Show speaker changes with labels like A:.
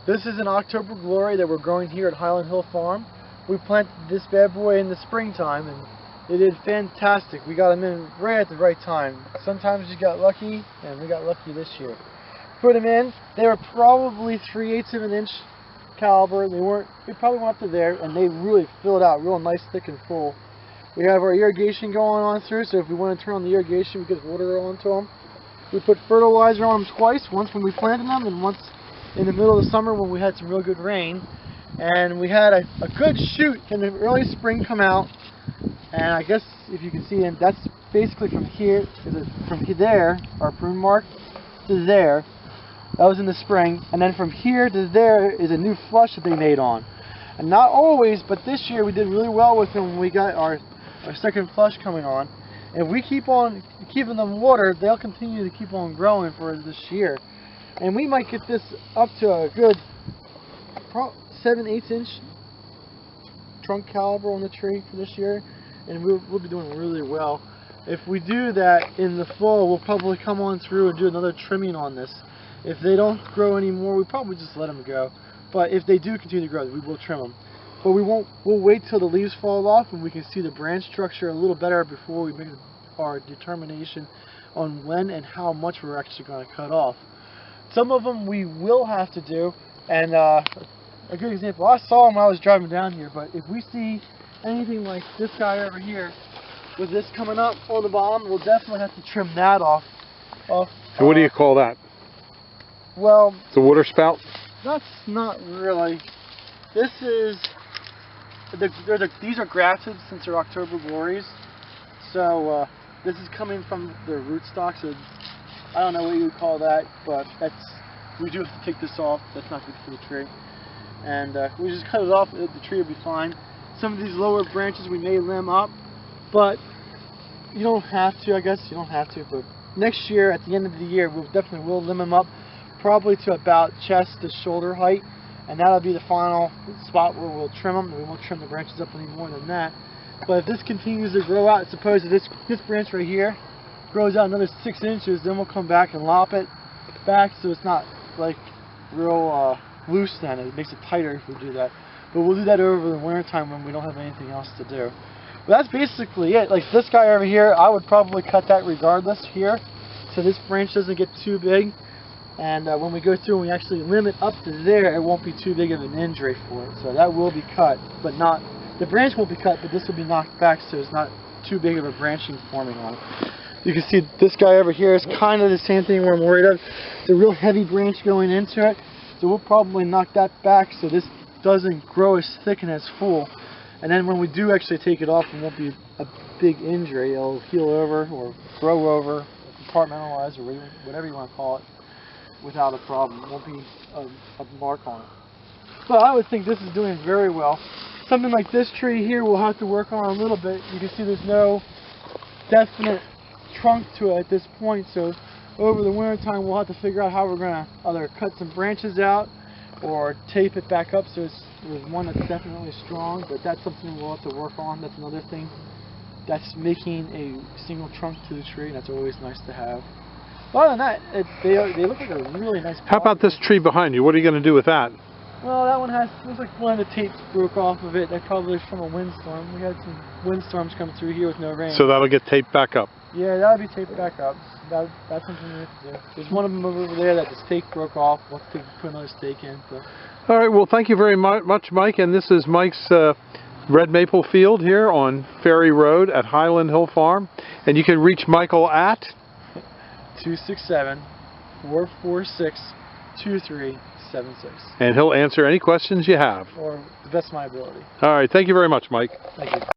A: This is an October Glory that we're growing here at Highland Hill Farm. We planted this bad boy in the springtime and they did fantastic. We got them in right at the right time. Sometimes you got lucky, and we got lucky this year. Put them in. They were probably 3/8 of an inch caliber. They probably went up to there, and they really filled out real nice, thick and full. We have our irrigation going on through, so if we want to turn on the irrigation, we get water onto them. We put fertilizer on them twice, once when we planted them and once in the middle of the summer when we had some real good rain. And we had a good shoot in the early spring come out. And I guess if you can see, and that's basically from here, from there, our prune mark, to there. That was in the spring. And then from here to there is a new flush that they made on. And not always, but this year we did really well with them when we got our second flush coming on. If we keep on keeping them watered, they'll continue to keep on growing for this year. And we might get this up to a good 7/8 inch trunk caliber on the tree for this year. And we'll be doing really well. If we do that in the fall, we'll probably come on through and do another trimming on this. If they don't grow anymore, we probably just let them go. But if they do continue to grow, we will trim them. But we'll wait till the leaves fall off and we can see the branch structure a little better before we make our determination on when and how much we're actually going to cut off. Some of them we will have to do, and a good example, I saw them when I was driving down here, but if we see anything like this guy over here with this coming up on the bottom, we'll definitely have to trim that off.
B: And what do you call that?
A: Well,
B: the water spout?
A: That's not really. This is these are grafted since they're October Glories, so this is coming from the rootstock. So I don't know what you would call that, but we do have to take this off. That's not good for the tree, and we just cut it off. The tree will be fine. Some of these lower branches we may limb up, but you don't have to. I guess you don't have to. But next year, at the end of the year, we'll definitely limb them up, probably to about chest to shoulder height. And that'll be the final spot where we'll trim them. We won't trim the branches up any more than that. But if this continues to grow out, suppose that this branch right here grows out another 6 inches, then we'll come back and lop it back so it's not like real loose then. It makes it tighter if we do that. But we'll do that over the winter time when we don't have anything else to do. But that's basically it. Like this guy over here, I would probably cut that regardless here, so this branch doesn't get too big. And when we go through and we actually limb it up to there, it won't be too big of an injury for it. So that will be cut, but not, the branch won't be cut, but this will be knocked back so it's not too big of a branching forming on it. You can see this guy over here is kind of the same thing where I'm worried of. It's a real heavy branch going into it, so we'll probably knock that back so this doesn't grow as thick and as full. And then when we do actually take it off, it won't be a big injury. It'll heal over or grow over, compartmentalize, or whatever you want to call it, without a problem. It won't be a mark on it. But I would think this is doing very well. Something like this tree here we'll have to work on a little bit. You can see there's no definite trunk to it at this point, so over the winter time we'll have to figure out how we're going to either cut some branches out or tape it back up so there's one that's definitely strong, but that's something we'll have to work on. That's another thing. That's making a single trunk to the tree, and that's always nice to have. Other than that, they look like a really nice product.
B: How about this tree behind you? What are you going to do with that?
A: Well, that one looks like one of the tapes broke off of it. That probably is from a windstorm. We had some windstorms come through here with no rain.
B: So that'll get taped back up?
A: Yeah, that'll be taped back up. That's something we have to do. There's one of them over there that the stake broke off. We'll have to put another stake in. So.
B: All right, well, thank you very much, Mike. And this is Mike's red maple field here on Ferry Road at Highland Hill Farm. And you can reach Michael at
A: 267-446-2376.
B: And he'll answer any questions you have.
A: Or the best of my ability.
B: All right, thank you very much, Mike.
A: Thank you.